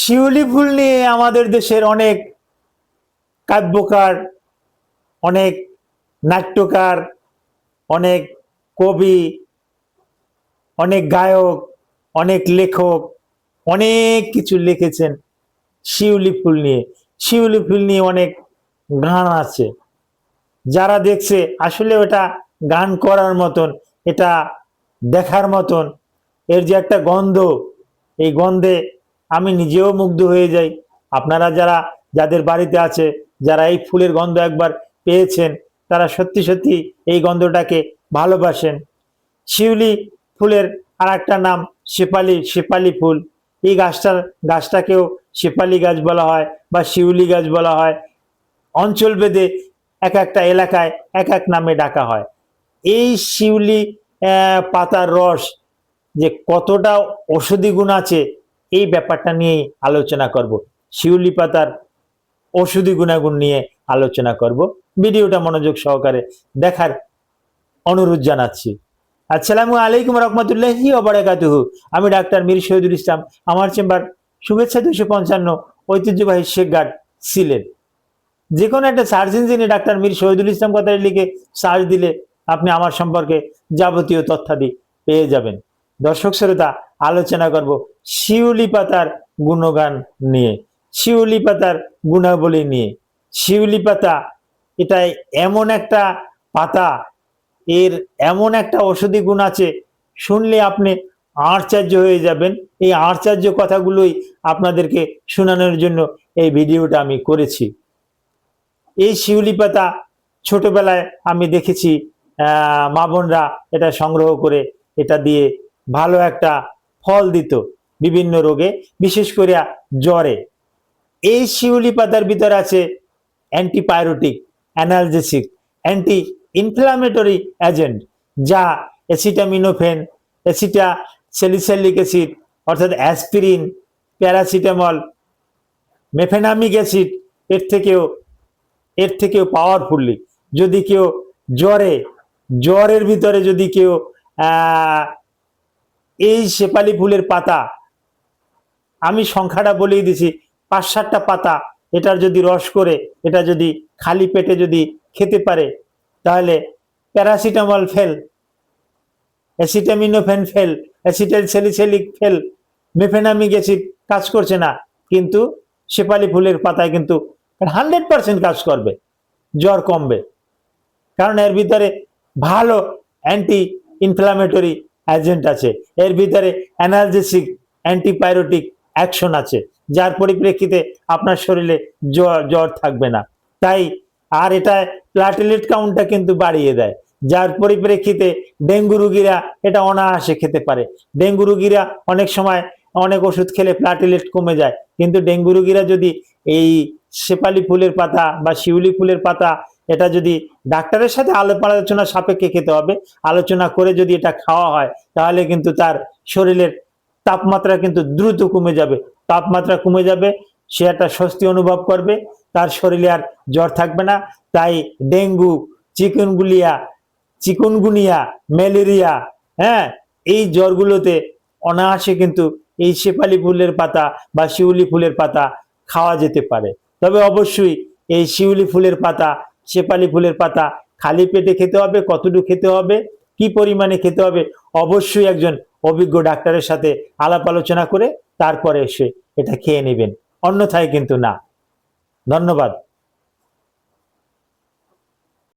শিউলি ফুল নিয়ে আমাদের দেশের অনেক কাব্যকার, অনেক নাট্যকার, অনেক কবি, অনেক গায়ক, অনেক লেখক অনেক কিছু লিখেছেন শিউলি ফুল নিয়ে। শিউলি ফুল নিয়ে অনেক গান আছে, যারা দেখছে আসলে ওটা গান করার মতন, এটা দেখার মতন। এর যে একটা গন্ধ, এই গন্ধে আমি নিজেও মুগ্ধ হয়ে যাই। আপনারা যাদের বাড়িতে আছে, যারা এই ফুলের গন্ধ একবার পেয়েছেন, তারা সত্যি সত্যি এই গন্ধটাকে ভালোবাসেন। শিউলি ফুলের আর একটা নাম শেফালি ফুল। এই গাছটাকেও শেফালি গাছ বলা হয় বা শিউলি গাছ বলা হয়। অঞ্চল ভেদে এক একটা এলাকায় এক এক নামে ডাকা হয়। এই শিউলি পাতার রস যে কতটা ঔষধি গুণ আছে, এই ব্যাপারটা নিয়েই আলোচনা করব। শিউলি পাতার ঔষধি গুণাগুণ নিয়ে আলোচনা করব। ভিডিওটা মনোযোগ সহকারে দেখার অনুরোধ জানাচ্ছি। আসসালামু আলাইকুম রহমতুল্লাহি ওয়া বারাকাতুহু। আমি ডাক্তার মীর শহীদুল ইসলাম। আমার চেম্বার শুভেচ্ছা 255, ঐতিহ্যবাহী শেখঘাট, সিলেট। যে কোনো একটা সার্চ ইঞ্জিনে ডাক্তার মীর শহীদুল ইসলাম কথাটি লিখে সার্চ দিলে আপনি আমার সম্পর্কে যাবতীয় তথ্যাদি পেয়ে যাবেন। দর্শক শ্রোতা, আলোচনা করব শিউলি পাতার গুণগান নিয়ে, শিউলি পাতার গুণাবলী নিয়ে। শিউলি পাতা এটা এমন একটা পাতা, এর এমন একটা ঔষধি গুণ আছে, শুনলে আপনি আশ্চর্য হয়ে যাবেন। এই আশ্চর্য কথাগুলোই আপনাদেরকে শোনানোর জন্য এই ভিডিওটা আমি করেছি। এই শিউলি পাতা ছোটবেলায় আমি দেখেছি মা বোনরা এটা সংগ্রহ করে এটা দিয়ে ভালো একটা ফল দিত বিভিন্ন রোগে, বিশেষ করে জ্বরে। এই শিউলি পাতার ভিতরে আছে antipyretic, analgesic, anti inflammatory agent, যা অ্যাসিটামিনোফেন, অ্যাসিটাস্যালিসাইলিক অ্যাসিড অর্থাৎ অ্যাসপিরিন, প্যারাসিটামল, মেফেনামিক অ্যাসিড এর থেকেও পাওয়ারফুলি। যদি কেউ জ্বরের ভিতরে যদি কেউ এই শেফালি ফুলের পাতা, আমি সংখ্যাটা বলেই দিছি, 5-7টা পাতা এটার যদি রস করে এটা যদি খালি পেটে যদি খেতে পারে, তাহলে paracetamol fail, acetaminophen fail, acetylsalicylic fail, mefenamic acid কাজ করছে না, কিন্তু শেফালি ফুলের পাতায় কিন্তু 100% কাজ করবে, জ্বর কমবে। কারণ এর ভিতরে ভালো অ্যান্টি ইনফ্লামেটরি এজেন্ট আছে, এর ভিতরে অ্যানালজেসিক, অ্যান্টিপাইরেটিক অ্যাকশন আছে, যার পরিপ্রেক্ষিতে আপনার শরীরে জ্বর থাকবে না। তাই আর এটা প্লাটেলেট কাউন্টটা কিন্তু বাড়িয়ে দেয়, যার পরিপ্রেক্ষিতে ডেঙ্গু রোগীরা এটা অনায়াসে খেতে পারে। ডেঙ্গু রোগীরা অনেক সময় অনেক ওষুধ খেলে প্লাটেলেট কমে যায়, কিন্তু ডেঙ্গু রোগীরা যদি এই শেফালি ফুলের পাতা বা শিউলি ফুলের পাতা, এটা যদি ডাক্তারের সাথে আলোচনা সাপেক্ষে খেতে হবে, আলোচনা করে যদি এটা খাওয়া হয়, তাহলে কিন্তু তার শরীরের তাপমাত্রা কিন্তু দ্রুত কমে যাবে। তাপমাত্রা কমে যাবে, সে একটা স্বস্তি অনুভব করবে, তার শরীরে আর জ্বর থাকবে না। তাই ডেঙ্গু, চিকুনগুনিয়া, ম্যালেরিয়া, এই জ্বরগুলোতে অনায়াসে কিন্তু এই শেফালি ফুলের পাতা বা শিউলি ফুলের পাতা খাওয়া যেতে পারে। তবে অবশ্যই এই শিউলি ফুলের পাতা, শেফালি ফুলের পাতা খালি পেটে খেতে হবে। কতটুকু খেতে হবে, কি পরিমাণে খেতে হবে, অবশ্যই একজন অভিজ্ঞ ডাক্তারের সাথে আলাপ আলোচনা করে তারপরে এসে এটা খেয়ে নেবেন, অন্যথায় কিন্তু না। ধন্যবাদ।